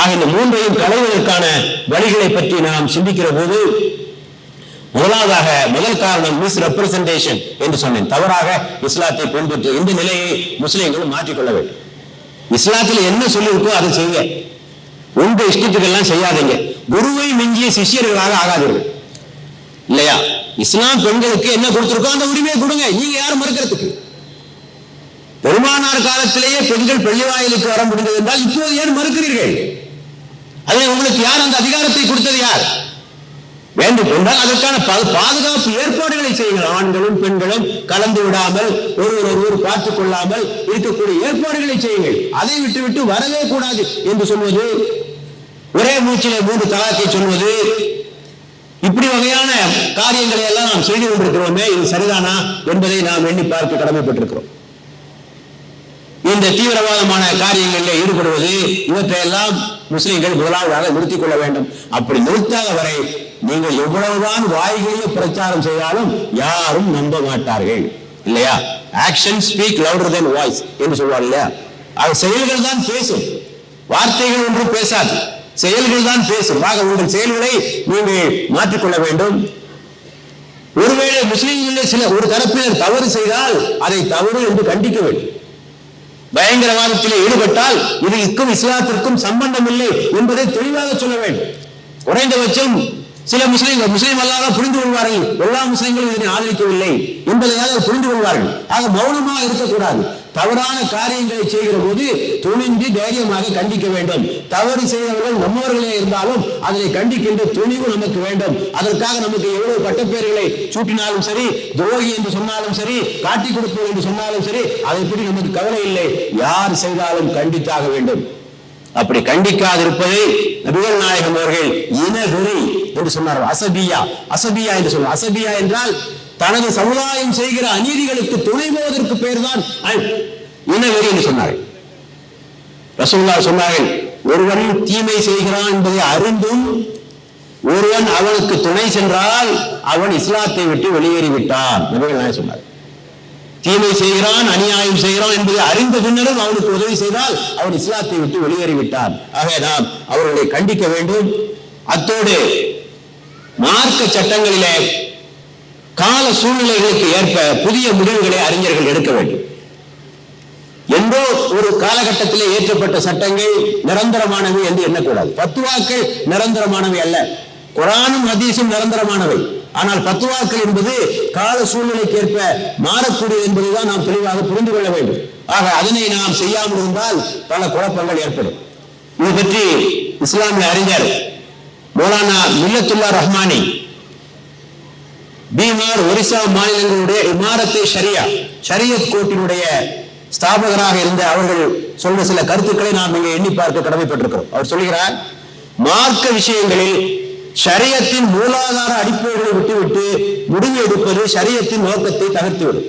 ஆக இந்த மூன்றையும் களைவதற்கான வழிகளை பற்றி நாம் சிந்திக்கிற போது முதல் காரணம் மிஸ் ரெப்ரசன்டேஷன் என்று சொன்னேன். தவறாக இஸ்லாத்தை பின்பற்று இந்த நிலையை முஸ்லிம்கள் மாற்றிக்கொள்ள வேண்டும். இஸ்லாத்தில் என்ன சொல்லியிருக்கோ அதை செய்ய, உங்க இஷ்டத்துக்கெல்லாம் செய்யாதீங்க. குருவை மிஞ்சிய சிஷ்யர்களாக ஆகாதீர்கள். இல்லையா? இஸ்லாம் பெண்களுக்கு என்ன கொடுத்திருக்கோ அந்த உரிமையை கொடுங்க. நீங்க யாரும் மறுக்கிறதுக்கு? பெருமானார் காலத்திலேயே பெண்கள் பள்ளிவாயிலுக்கு வர முடிந்தது என்றால் இப்போது ஏன் மறுக்கிறீர்கள்? அதை உங்களுக்கு யார் அந்த அதிகாரத்தை கொடுத்தது? யார் வேண்டும் என்றால் அதற்கான பாதுகாப்பு ஏற்பாடுகளை செய்யுங்கள். ஆண்களும் பெண்களும் கலந்து விடாமல் ஒருவர் பார்த்துக் கொள்ளாமல் இருக்கக்கூடிய ஏற்பாடுகளை செய்யுங்கள். அதை விட்டு வரவே கூடாது என்று சொல்வது, ஒரே மூச்சிலே 3 தலாக்கை சொல்வது, இப்படி வகையான காரியங்களை எல்லாம் நாம் செய்து கொண்டிருக்கிறோமே, இது சரிதானா என்பதை நாம் எண்ணி பார்க்க கடமைப்பட்டிருக்கிறோம். இந்த தீவிரவாதமான காரியங்களில் ஈடுபடுவது, இவற்றையெல்லாம் முஸ்லிம்கள் முதலாவதாக நிறுத்திக் கொள்ள வேண்டும். அப்படி நிறுத்தாத வரை நீங்கள் எவ்வளவுதான் வாய்களில் பிரச்சாரம் செய்தாலும் யாரும் நம்ப மாட்டார்கள். இல்லையா? ஆக்ஷன் ஸ்பீக் லவுடர் தென் வாய்ஸ் என்று சொல்வார். இல்லையா? அது செயல்கள் தான் பேசும், வார்த்தைகள் ஒன்றும் பேசாது, செயல்கள் தான் பேசும். ஆக உங்கள் செயல்களை நீங்கள் மாற்றிக்கொள்ள வேண்டும். ஒருவேளை முஸ்லிம்களில் சில ஒரு தரப்பினர் தவறு செய்தால் அதை தவறு என்று கண்டிக்க வேண்டும். பயங்கரவாதத்தில் ஈடுபட்டால் இதுக்கும் இஸ்லாத்திற்கும் சம்பந்தம் இல்லை என்பதை தெளிவாக சொல்ல வேண்டும். குறைந்தபட்சம் சில முஸ்லிம் அல்லாத புரிந்து கொள்வார்கள். எல்லா முஸ்லிம்களும் இதனை ஆதரிக்கவில்லை என்பதையாக புரிந்து கொள்வார்கள். ஆக மௌனமாக இருக்கக்கூடாது. தவறான காரியங்களை செய்கிற போது துணிந்து தைரியமாக கண்டிக்க வேண்டும். தவறு செய்தவர்கள் நம்மவர்களே இருந்தாலும் அதனை கண்டிக்கின்ற துணிவு நமக்கு வேண்டும். அதற்காக நமக்கு எவ்வளவு பட்டப்பேர்களை சூட்டினாலும் சரி, துரோகி என்று சொன்னாலும் சரி, காட்டி கொடுப்போம் என்று சொன்னாலும் சரி, அதை பற்றி நமக்கு கவலை இல்லை. யார் செய்தாலும் கண்டித்தாக வேண்டும். அப்படி கண்டிக்காதிருப்பதை நபிகள் நாயகம் அவர்கள் இனவெறி என்று சொன்னார். அசபியா என்று சொன்னார். அசபியா என்றால் தனது சமுதாயம் செய்கிற அநீதிகளுக்கு துணை போவதற்கு பேர் தான் இனவெறி என்று சொன்னார்கள். ரசூலுல்லாஹ் சொன்னார்கள், ஒருவன் தீமை செய்கிறான் என்பதை அறிந்தும் ஒருவன் அவனுக்கு துணை சென்றால் அவன் இஸ்லாத்தை விட்டு வெளியேறிவிட்டான். நபிகள் நாயகம் சொன்னார், தீமை செய்கிறான், அநியாயம் செய்கிறான் என்பதை அறிந்த பின்னரும் அவனுக்கு உதவி செய்தால் அவன் இஸ்லாத்தை விட்டு வெளியேறிவிட்டான். ஆக நாம் அவர்களை கண்டிக்க வேண்டும். அத்தோடு மார்க்க சட்டங்களிலே கால சூழ்நிலைகளுக்கு ஏற்ப புதிய முடிவுகளை அறிஞர்கள் எடுக்க வேண்டும். எந்தோ ஒரு காலகட்டத்திலே ஏற்றப்பட்ட சட்டங்கள் நிரந்தரமானவை என்று எண்ணக்கூடாது. பத்துவாக்கள் நிரந்தரமானவை அல்ல. குர்ஆனும் ஹதீஸும் நிரந்தரமானவை. ஆனால் பத்துவாக்கள் என்பது கால சூழ்நிலைக்கு ஏற்ப மாறக்கூடிய என்பதைதான் நாம் தெளிவாக புரிந்து கொள்ள வேண்டும். ஆக அதனை நாம் செய்யாமல் இருந்தால் பல குழப்பங்கள் ஏற்படும். இது பற்றி இஸ்லாமிய அறிஞர் மௌலானா மில்லத்துல்லா ரஹ்மானி பீகார், ஒரிசா மாநிலங்களுடைய இமாரத்தை ஷரியத் கோர்ட்டினுடைய ஸ்தாபகராக இருந்த அவர்கள் சொல்ற சில கருத்துக்களை நாம் இங்கே எண்ணி பார்க்க கடமைப்பட்டிருக்கிறோம். அவர் சொல்கிறார், மார்க்க விஷயங்களில் ஷரியத்தின் மூலாதார அடிப்படைகளை விட்டுவிட்டு முடிவு எடுப்பது ஷரியத்தின் நோக்கத்தை தகர்த்துவிடும்.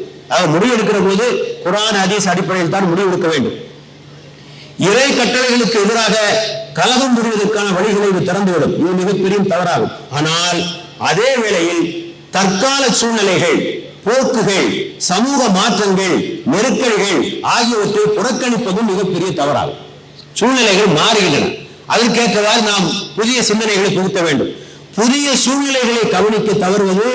முடிவு எடுக்கிற போது குர்ஆன் ஹதீஸ் அடிப்படையில் தான் முடிவு எடுக்க வேண்டும். இறை கட்டளைகளுக்கு எதிராக கலகம் புரிவதற்கான வழிகளை இது திறந்துவிடும். இது மிகப்பெரிய தவறாகும். ஆனால் அதே வேளையில் தற்கால சூழ்நிலைகள், போக்குகள், சமூக மாற்றங்கள், நெருக்கடிகள் ஆகியவற்றை புறக்கணிப்பதும் மிகப்பெரிய தவறாகும். சூழ்நிலைகள் மாறுகின்றன. அதற்கேற்றவாறு நாம் புதிய சிந்தனைகளை புகுத்த வேண்டும். புதிய சூழ்நிலைகளை கவனிக்க தவறுவது,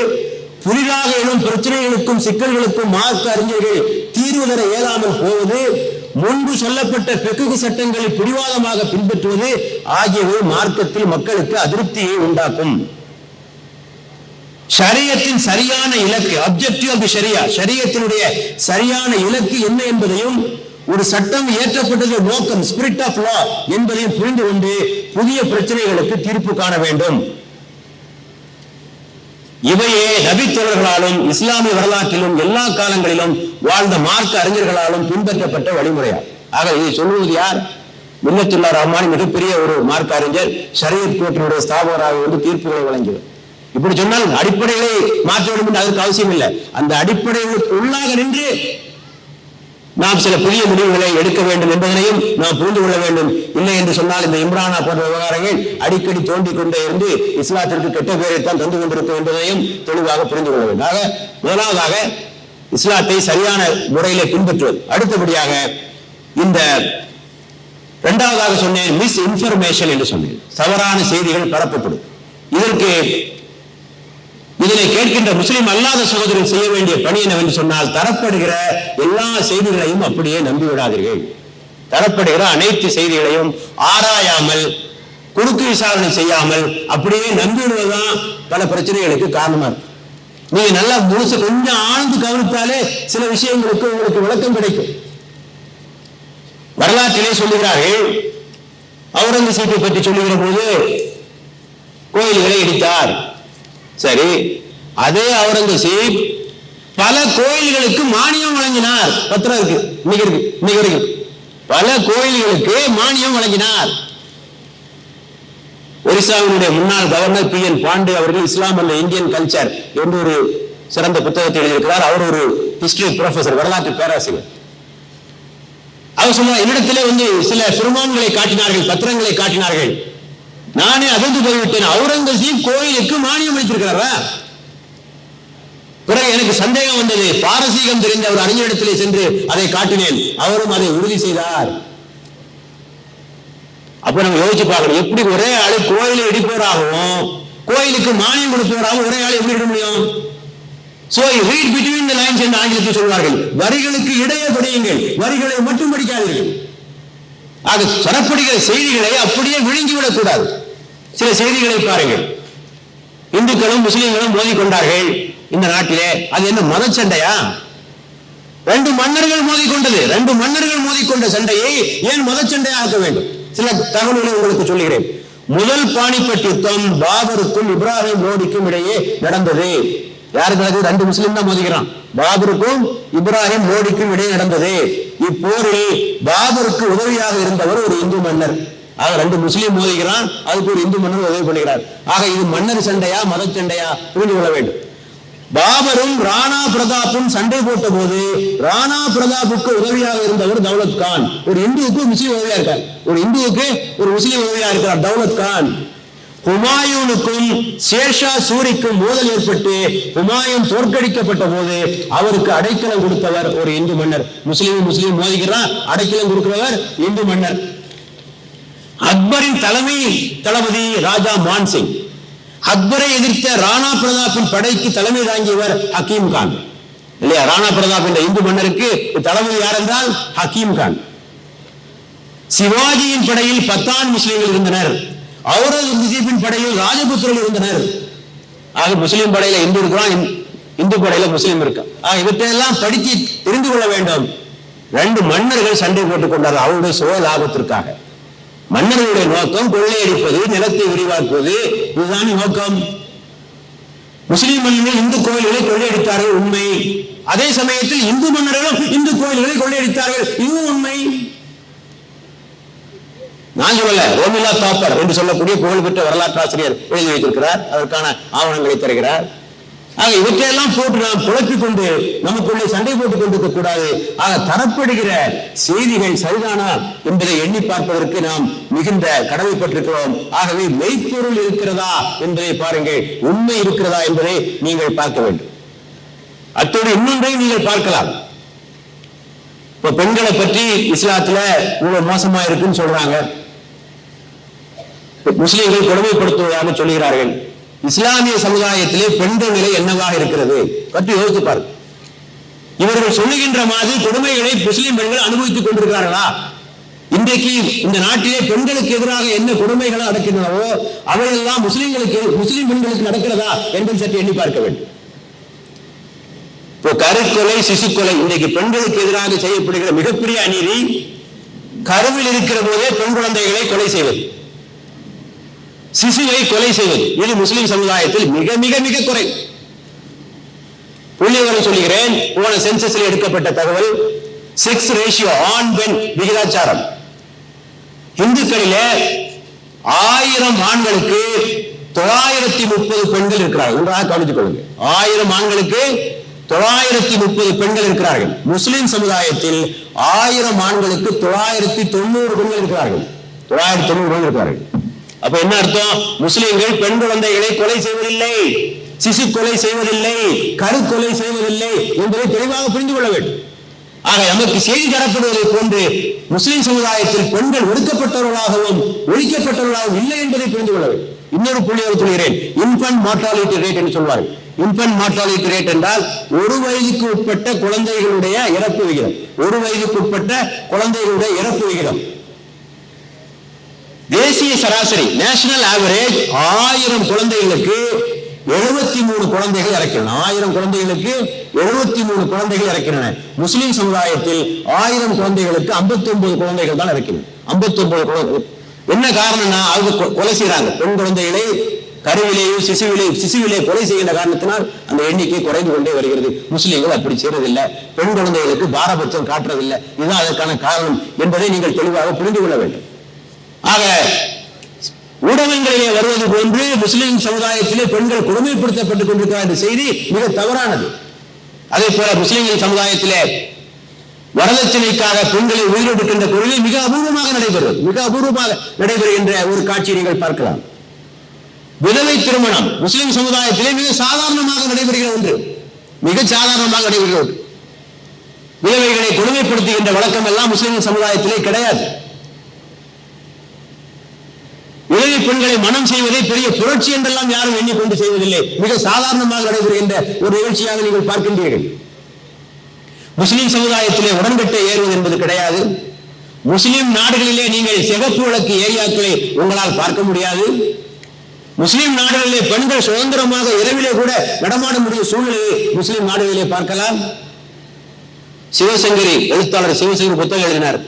புதிதாக எழும் பிரச்சனைகளுக்கும் சிக்கல்களுக்கும் மார்க்க அறிஞர்கள் தீர்வு தர இயலாமல் போவது, முன்பு சொல்லப்பட்ட ஃபிக்ஹ் சட்டங்களை பிடிவாதமாக பின்பற்றுவது ஆகியவை மார்க்கத்தில் மக்களுக்கு அதிருப்தியை உண்டாக்கும். ஷரியத்தின் சரியான இலக்கு, அப்ஜெக்டிவ் ஆஃப் தி ஷரியா, ஷரியத்தினுடைய சரியான இலக்கு என்ன என்பதையும், ஒரு சட்டம் இயற்றப்பட்டது நோக்கம், ஸ்பிரிட் ஆஃப் லா என்பதையும் புரிந்து கொண்டு புதிய பிரச்சனைகளுக்கு தீர்ப்பு காண வேண்டும். இவையே நபித்தோழர்களாலும் இஸ்லாமிய வரலாற்றிலும் எல்லா காலங்களிலும் வாழ்ந்த மார்க்க அறிஞர்களாலும் பின்பற்றப்பட்ட வழிமுறையாகும். ஆக இதை சொல்வது யார்? மில்லத்துல்லா ரஹ்மானி மிகப்பெரிய ஒரு மார்க்க அறிஞர், ஷரியத் கோர்ட்டினுடைய ஸ்தாபகராக வந்து தீர்ப்புகளை வழங்கியவர். இப்படி சொன்னால் அடிப்படைகளை மாற்ற வேண்டும் என்று அதற்கு அவசியம் இல்லை. அந்த அடிப்படைகளுக்கு உள்ளாக நின்று நாம் சில புதிய முடிவுகளை எடுக்க வேண்டும் என்பதனையும் நாம் புரிந்து கொள்ள வேண்டும். இல்லை என்று சொன்னால் இந்த இம்ரானா போன்ற விவகாரங்கள் அடிக்கடி தோண்டிக் கொண்டே இருந்து இஸ்லாத்திற்கு கெட்ட பெயரைத்தான் தந்து கொண்டிருக்கும் என்பதையும் தெளிவாக புரிந்து கொள்ள வேண்டும். ஆக முதலாவதாக இஸ்லாத்தை சரியான முறையிலே பின்பற்றுவது. அடுத்தபடியாக இந்த இரண்டாவதாக சொன்னேன் மிஸ் இன்ஃபர்மேஷன் என்று சொன்னேன். தவறான செய்திகள் பரப்பப்படும். இதனை கேட்கின்ற முஸ்லிம் அல்லாத சகோதரர் செய்ய வேண்டிய பணி என்னவென்று சொன்னால், தரப்படுகிற எல்லா செய்திகளையும் அப்படியே நம்பிவிடாதீர்கள். தரப்படுகிற அனைத்து செய்திகளையும் ஆராயாமல், குறுக்கு விசாரணை செய்யாமல் அப்படியே நம்பிவிடுவதுதான் பல பிரச்சனைகளுக்கு காரணமா இருக்கு. நீங்க நல்லா முழுசு கொஞ்சம் ஆழ்ந்து கவனித்தாலே சில விஷயங்களுக்கு உங்களுக்கு விளக்கம் கிடைக்கும். வரலாற்றிலே சொல்லுகிறார்கள், அவுரங்கசீப்பை பற்றி சொல்லுகிற போது கோயில்களை இடித்தார். சரி, அதே அவுரங்கசீப் பல கோயில்களுக்கு மானியம் வழங்கினார். பத்திரம் இருக்கு, இன்னைக்கு இருக்கு. பல கோயில்களுக்கு மானியம் வழங்கினார். ஒரிசாவினுடைய முன்னாள் கவர்னர் PN பாண்டே அவர்கள் இஸ்லாம் அல்ல இந்தியன் கல்ச்சர் என்று ஒரு சிறந்த புத்தகத்தை எழுதியிருக்கிறார். அவர் ஒரு ஹிஸ்டரி ப்ரொஃபசர், வரலாற்று பேராசிரியர். அவர் சொல்லுவார், என்னிடத்திலே சில பெருமான்களை காட்டினார்கள், பத்திரங்களை காட்டினார்கள். நானே அதிர்ந்து போய்விட்டேன். அவுரங்கசீப் கோயிலுக்கு மானியம் அளித்திருக்கிறாரா? பிறகு எனக்கு சந்தேகம் வந்தது. பாரசீகம் தெரிந்த ஒரு அறிஞரிடத்திலே சென்று அதை காட்டினேன். அவரும் அதை உறுதி செய்தார். அப்ப நம்ம யோசிச்சு பார்க்கணும், எப்படி ஒரே ஆளு கோயிலை இடிப்பவராகவும் கோயிலுக்கு மானியம் கொடுப்பவராகவும் ஒரே ஆளு எப்படி இருக்க முடியும்? So read between the lines என்று ஆங்கிலத்தில் சொல்வார்கள். வரிகளுக்கு இடையே படியுங்கள், வரிகளை மட்டும் படிக்காதீர்கள். ஆக தரப்படுகிற செய்திகளை அப்படியே விழுங்கிவிடக் கூடாது. சில செய்திகளை பாருங்கள். இந்துக்களும் முஸ்லிம்களும் மோதிக்கொண்டார்கள் இந்த நாட்டிலே. அது என்ன மத சண்டையா? ரெண்டு மன்னர்கள் மோதிக்கொண்டது. ரெண்டு மன்னர்கள் மோதிக்கொண்ட சண்டையை ஏன் மத சண்டையாக்க வேண்டும்? சில தகவல்களை உங்களுக்கு சொல்லுகிறேன். முதல் பானிபட் யுத்தம் பாபருக்கும் இப்ராஹிம் லோடிக்கும் இடையே நடந்தது. யாருக்கு? ரெண்டு முஸ்லிம் தான் மோதிக்கிறான். பாபருக்கும் இப்ராஹிம் லோடிக்கும் இடையே நடந்தது. இப்போரில் பாபருக்கு உதவியாக இருந்தவர் ஒரு இந்து மன்னர். ஆக ரெண்டு முஸ்லீம் மோதிக்கிறான், அதுக்கு ஒரு இந்து மன்னர் உதவி பண்ணுகிறார். ஆக இது மன்னர் சண்டையா மத சண்டையா புரிந்து கொள்ள வேண்டும். பாபரும் ராணா பிரதாப்பும் சண்டை போட்ட போது ராணா பிரதாப்புக்கு உதவியாக இருந்தவர் தௌலத் கான். ஒரு இந்துவுக்கு முஸ்லீம் உதவியா இருக்கார், ஒரு இந்துவுக்கு ஒரு முஸ்லீம் உதவியா இருக்கிறார் தௌலத் கான். ஹுமாயூனுக்கும் ஷேர்ஷா சூரிக்கும் மோதல் ஏற்பட்டு ஹுமாயூன் தோற்கடிக்கப்பட்ட போது அவருக்கு அடைக்கலம் கொடுத்தவர் ஒரு இந்து மன்னர். முஸ்லீம் மோதிக்கிறான், அடைக்கலம் கொடுக்கிறவர் இந்து மன்னர். அக்பரின் தலைமை தளபதி ராஜா மான்சிங். அக்பரை எதிர்த்த ராணா பிரதாப்பின் படைக்கு தலைமை தாங்கியவர் ஹக்கீம் கான். இல்லையா? ராணா பிரதாப் என்ற இந்து மன்னருக்கு தளபதி யார் என்றால் ஹக்கீம் கான். சிவாஜியின் படையில் பத்தான் முஸ்லிம்கள் இருந்தனர். அவுரங்கசீப்பின் படையில் ராஜபுத்திரர்கள் இருந்தனர். ஆக முஸ்லிம் படையில இந்து இருக்கிறான், இந்து படையில முஸ்லிம் இருக்கான். இவற்றையெல்லாம் படித்து தெரிந்து கொள்ள வேண்டும். ரெண்டு மன்னர்கள் சண்டை போட்டுக் கொண்டார்கள் அவருடைய சுய லாபத்திற்காக. மன்னர்களுடைய நோக்கம் கொள்ளையடிப்பது, நிலத்தை விரிவாக்குவது, இதுதான் நோக்கம். முஸ்லிம் மன்னர்கள் இந்து கோயில்களை கொள்ளையடித்தார்கள், உண்மை. அதே சமயத்தில் இந்து மன்னர்களும் இந்து கோயில்களை கொள்ளையடித்தார்கள், இதுவும் உண்மை. நான் சொல்லல, ரோமிலா தாப்பர் என்று சொல்லக்கூடிய புகழ்பெற்ற வரலாற்று ஆசிரியர் எழுதி வைத்திருக்கிறார். அதற்கான ஆவணங்களை தருகிறார். ஆக இவற்றையெல்லாம் போட்டு நாம் குழப்பிக் கொண்டு நமக்குள்ளே சண்டை போட்டுக் கொண்டிருக்க கூடாது. ஆக தரப்படுகிற செய்திகள் சரிதானா என்பதை எண்ணி பார்ப்பதற்கு நாம் மிகுந்த கடமைப்பட்டிருக்கிறோம். ஆகவே மெய்ப்பொருள் இருக்கிறதா என்பதை பாருங்கள், உண்மை இருக்கிறதா என்பதை நீங்கள் பார்க்க வேண்டும். அத்தோடு இன்னொன்றையும் நீங்கள் பார்க்கலாம். இப்ப பெண்களை பற்றி இஸ்லாத்துல இவ்வளவு மோசமா இருக்குன்னு சொல்றாங்க, முஸ்லிம்கள் கொடுமைப்படுத்துவதாக சொல்கிறார்கள். இஸ்லாமிய சமுதாயத்திலே பெண்கள் நிலை என்னவாக இருக்கிறது பற்றி யோசித்து பாருங்க. இவர்கள் சொல்லுகின்ற மாதிரி கொடுமைகளை முஸ்லிம் பெண்கள் அனுபவித்துக் கொண்டிருக்கிறார்களா? இன்றைக்கு இந்த நாட்டிலே பெண்களுக்கு எதிராக என்ன கொடுமைகள் நடக்கின்றனவோ அவையெல்லாம் முஸ்லிம் பெண்களுக்கு நடக்கிறதா என்பதை சற்று எண்ணி பார்க்க வேண்டும். இப்போ கருக்கொலை, சிசுக்கொலை இன்றைக்கு பெண்களுக்கு எதிராக செய்யப்படுகிற மிகப்பெரிய அநீதி. கருவில் இருக்கிற போதே பெண் குழந்தைகளை கொலை செய்வது, சிசுவை கொலை செய்வது, இது முஸ்லிம் சமுதாயத்தில் மிக மிக மிக குறை. புள்ளிவரை சொல்கிறேன். போன சென்சஸில் எடுக்கப்பட்ட தகவல், செக்ஸ் ரேஷியோ, ஆண் பெண் விகிதாச்சாரம். இந்துக்களிலே 1000 ஆண்களுக்கு 930 பெண்கள் இருக்கிறார்கள். ஒன்றாக கவனித்துக் கொள்ளுங்கள். 1000 ஆண்களுக்கு 930 பெண்கள் இருக்கிறார்கள். முஸ்லிம் சமுதாயத்தில் 1000 ஆண்களுக்கு 990 பெண்கள் இருக்கிறார்கள். 990 பெண்கள் இருக்கிறார்கள். அப்ப என்ன அர்த்தம்? முஸ்லிம்கள் பெண் குழந்தைகளை கொலை செய்வதில்லை, சிசு கொலை செய்வதில்லை, கருக்கொலை செய்வதில்லை என்பதை தெளிவாக புரிந்து கொள்ள வேண்டும். ஆக நமக்கு செய்தி தரப்படுவதை போன்று முஸ்லிம் சமுதாயத்தில் பெண்கள் ஒடுக்கப்பட்டவர்களாகவும் ஒழிக்கப்பட்டவர்களாகவும் இல்லை என்பதை புரிந்து கொள்ள வேண்டும். இன்னொரு புள்ளியோடு சொல்கிறேன். இன்ஃபன்ட் மார்டாலிட்டி ரேட் என்று சொல்வார்கள். இன்ஃபன்ட் மார்டாலிட்டி ரேட் என்றால் 1 வயதுக்கு உட்பட்ட குழந்தைகளுடைய இறப்பு விகிதம். 1 வயதுக்கு உட்பட்ட குழந்தைகளுடைய இறப்பு விகிதம். தேசிய சராசரி நேஷனல் ஆவரேஜ் 1000 குழந்தைகளுக்கு 73 குழந்தைகள் இறக்கின்றன. 1000 குழந்தைகளுக்கு 73 குழந்தைகள் இறக்கின்றன. முஸ்லிம் சமுதாயத்தில் 1000 குழந்தைகளுக்கு 59 குழந்தைகள் தான் இறக்கின்றன. 59 குழந்தைகள். என்ன காரணம்னா அவங்க கொலை செய்யறாங்க. பெண் குழந்தைகளை கருவிலேயும் சிசுவிலே கொலை செய்கின்ற காரணத்தினால் அந்த எண்ணிக்கை குறைந்து கொண்டே வருகிறது. முஸ்லிம்கள் அப்படி செய்யறதில்லை. பெண் குழந்தைகளுக்கு பாரபட்சம் காட்டுறதில்லை. இதுதான் அதற்கான காரணம் என்பதை நீங்கள் தெளிவாக புரிந்து கொள்ள வேண்டும். ஆக ஊடகங்களிலே வருவது போன்று முஸ்லிம் சமுதாயத்திலே பெண்கள் கொடுமைப்படுத்தப்பட்டுக் கொண்டிருக்கிறார் என்ற செய்தி மிக தவறானது. அதே போல முஸ்லிம்கள் சமுதாயத்திலே வரதட்சணைக்காக பெண்களை உயிரிழக்கின்ற கொள்கை மிக அபூர்வமாக நடைபெறுகின்ற ஒரு காட்சியை நீங்கள் பார்க்கலாம். விதவை திருமணம் முஸ்லிம் சமுதாயத்திலே மிக சாதாரணமாக நடைபெறுகிற ஒன்று. மிக சாதாரணமாக நடைபெறுகிற ஒன்று. விதவைகளை கொடுமைப்படுத்துகின்ற வழக்கம் எல்லாம் முஸ்லிம் சமுதாயத்திலே கிடையாது. விதவை பெண்களை மனம் செய்வதை பெரிய புரட்சி என்றெல்லாம் யாரும் எண்ணிக்கொண்டு செய்வதில்லை. மிக சாதாரணமாக நடைபெறுகின்ற ஒரு நிகழ்ச்சியாக நீங்கள் பார்க்கின்றீர்கள். முஸ்லிம் சமுதாயத்திலே உடன்கட்டை ஏறுவது என்பது கிடையாது. முஸ்லிம் நாடுகளிலே நீங்கள் சிகப்பு விளக்கு ஏரியாக்களை உங்களால் பார்க்க முடியாது. முஸ்லிம் நாடுகளிலே பெண்கள் சுதந்திரமாக இரவிலே கூட நடமாட முடியும் சூழ்நிலையை முஸ்லிம் நாடுகளிலே பார்க்கலாம். சிவசங்கரி எழுத்தாளர் சிவசங்கரி புத்தகம் எழுதினார்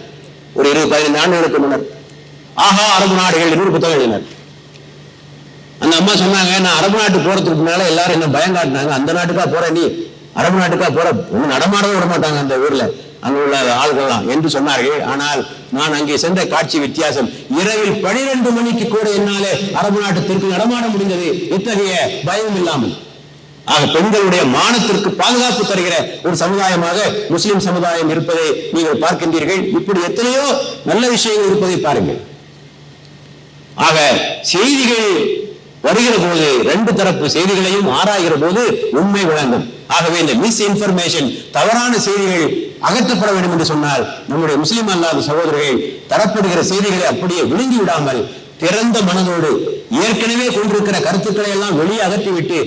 ஒரு 15 ஆண்டுகளுக்கு முன்னர். ஆஹா அரபு நாடுகள் என்று புத்தகம் எழுதினார். அந்த அம்மா சொன்னாங்க, நான் அரபு நாட்டு போறதுக்கு முன்னால எல்லாரும் என்ன பயம் காட்டினாங்க. அந்த நாட்டுக்கா போற, நீ அரபு நாட்டுக்கா போற, நடமாடவே விட மாட்டாங்க அந்த ஊர்ல அங்க உள்ள ஆள்கள்லாம் என்று சொன்னார்கள். ஆனால் நான் அங்கே சென்ற காட்சி வித்தியாசம். இரவில் 12 மணிக்கு கூட என்னாலே அரபு நாட்டுக்கு நடமாட முடிந்தது, இத்தகைய பயம் இல்லாமல். ஆக பெண்களுடைய மானத்திற்கு பாதுகாப்பு தருகிற ஒரு சமுதாயமாக முஸ்லிம் சமுதாயம் இருப்பதை நீங்கள் பார்க்கின்றீர்கள். இப்படி எத்தனையோ நல்ல விஷயங்கள் இருப்பதை பாருங்கள். ஆக செய்திகள் வருகிற போது 2 தரப்பு செய்திகளையும் ஆராய்கிற போது உண்மை விளங்கும். ஆகவே இந்த மிஸ் இன்ஃபர்மேஷன், தவறான செய்திகள் அகற்றப்பட வேண்டும் என்று சொன்னால் நம்முடைய முஸ்லிம் அல்லாத சகோதரர்கள் தரப்படுகிற செய்திகளை அப்படியே விழுங்கி விடாமல் திறந்த மனதோடு ஏற்கனவே கொண்டிருக்கிற கருத்துக்களை எல்லாம் வெளியே அகற்றிவிட்டு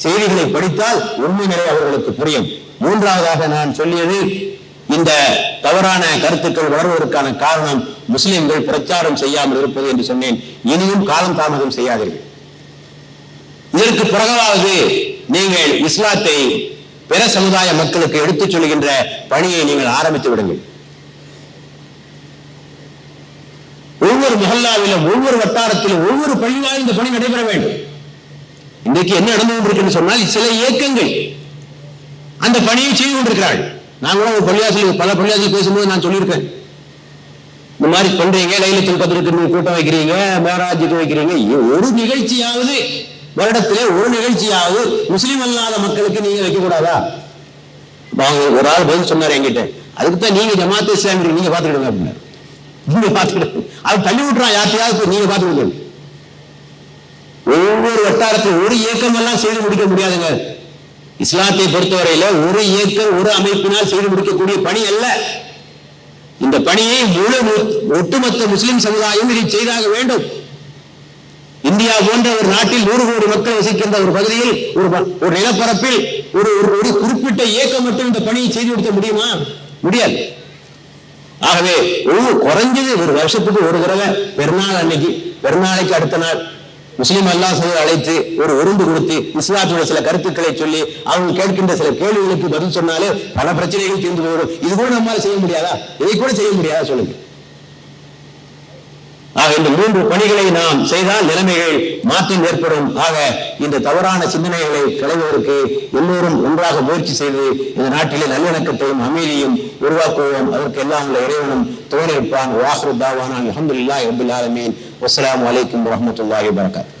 செய்திகளை படித்தால் உண்மை நிலை அவர்களுக்கு புரியும். 3ஆவதாக நான் சொல்லியது, இந்த தவறான கருத்துக்கள் வருவதற்கான காரணம் முஸ்லிம்கள் பிரச்சாரம் செய்யாமல் இருப்பது என்று சொன்னேன். இனியும் காலம் தாமதம் செய்யாதீர்கள். இதற்கு பிறகாவது நீங்கள் இஸ்லாத்தை பிற சமுதாய மக்களுக்கு எடுத்துச் சொல்கின்ற பணியை நீங்கள் ஆரம்பித்து விடுங்கள். ஒவ்வொரு மஹல்லாவிலும், ஒவ்வொரு வட்டாரத்திலும், ஒவ்வொரு பள்ளிவாயில் இந்த பணி நடைபெற வேண்டும். இன்றைக்கு என்ன நடந்து கொண்டிருக்கிறது சொன்னால், சில இயக்கங்கள் அந்த பணியை செய்து கொண்டிருக்கிறார்கள். நான் கூட பல பள்ளிவாசல் பேசும்போது நான் சொல்லியிருக்கேன், இந்த மாதிரி பண்றீங்க, லைலத்துல் கத்ருக்கு கூட்டம் வைக்கிறீங்க, மேராஜுக்கு வைக்கிறீங்க, ஒரு நிகழ்ச்சியாவது வருடத்திலே ஒரு நிகழ்ச்சியாவது முஸ்லிம் அல்லாத மக்களுக்கு நீங்க வைக்க கூடாதா? ஒரு ஆள் பதில் சொன்னார் என்கிட்ட, அதுக்குத்தான் நீங்க ஜமாத் இஸ்லாமி நீங்க பாத்துக்கிடுங்க அப்படின்னாரு. நீங்க பாத்துக்கிட்டு அது தள்ளி விட்டுறான், யார்த்தையாவது நீங்க பாத்துக்கிட்டு. ஒவ்வொரு வட்டாரத்தில் ஒரு இயக்கம் எல்லாம் செய்து முடிக்க முடியாதுங்க. இஸ்லாத்தை பொறுத்தவரையில ஒரு இயக்கம், ஒரு அமைப்பினால் செய்து முடிக்கக்கூடிய பணி அல்ல. இந்த பணியை ஒட்டுமொத்த முஸ்லிம் சமுதாயம் இதை செய்தாக வேண்டும். இந்தியா போன்ற ஒரு நாட்டில் 100 கோடி மக்கள் வசிக்கின்ற ஒரு பகுதியில், ஒரு நிலப்பரப்பில் ஒரு குறிப்பிட்ட இயக்கம் மட்டும் இந்த பணியை செய்து கொடுக்க முடியுமா? முடியாது. ஆகவே குறைஞ்சது ஒரு வருஷத்துக்கு ஒரு தடவை பெருநாள் அன்னைக்கு, பெருநாளைக்கு அடுத்த நாள் முஸ்லிம் அல்லா சகோதரர் அழைத்து ஒரு விருந்து கொடுத்து இஸ்லாத்துடைய சில கருத்துக்களை சொல்லி அவங்க கேட்கின்ற சில கேள்விகளுக்கு பதில் சொன்னாலே பல பிரச்சனைகள் தீர்ந்து போயிடும். இது கூட நம்மால செய்ய முடியாதா? இதை கூட செய்ய முடியாதா சொல்லுங்க. ஆக இந்த 3 பணிகளை நாம் செய்தால் நிலைமைகள் மாற்றம் ஏற்படும். ஆக இந்த தவறான சிந்தனைகளை களைவதற்கு எல்லோரும் ஒன்றாக முயற்சி செய்து இந்த நாட்டிலே நல்லிணக்கத்தையும் அமைதியும் உருவாக்குவோம். அதற்கு எல்லாம் உள்ள இறைவனும் துணை இருப்பான். வாஹ்ரு தாவானா அல்ஹம்துலில்லாஹி ரப்பில் ஆலமீன். வஸ்ஸலாமு அலைக்கும் வரஹ்மத்துல்லாஹி வபரகாத்துஹு.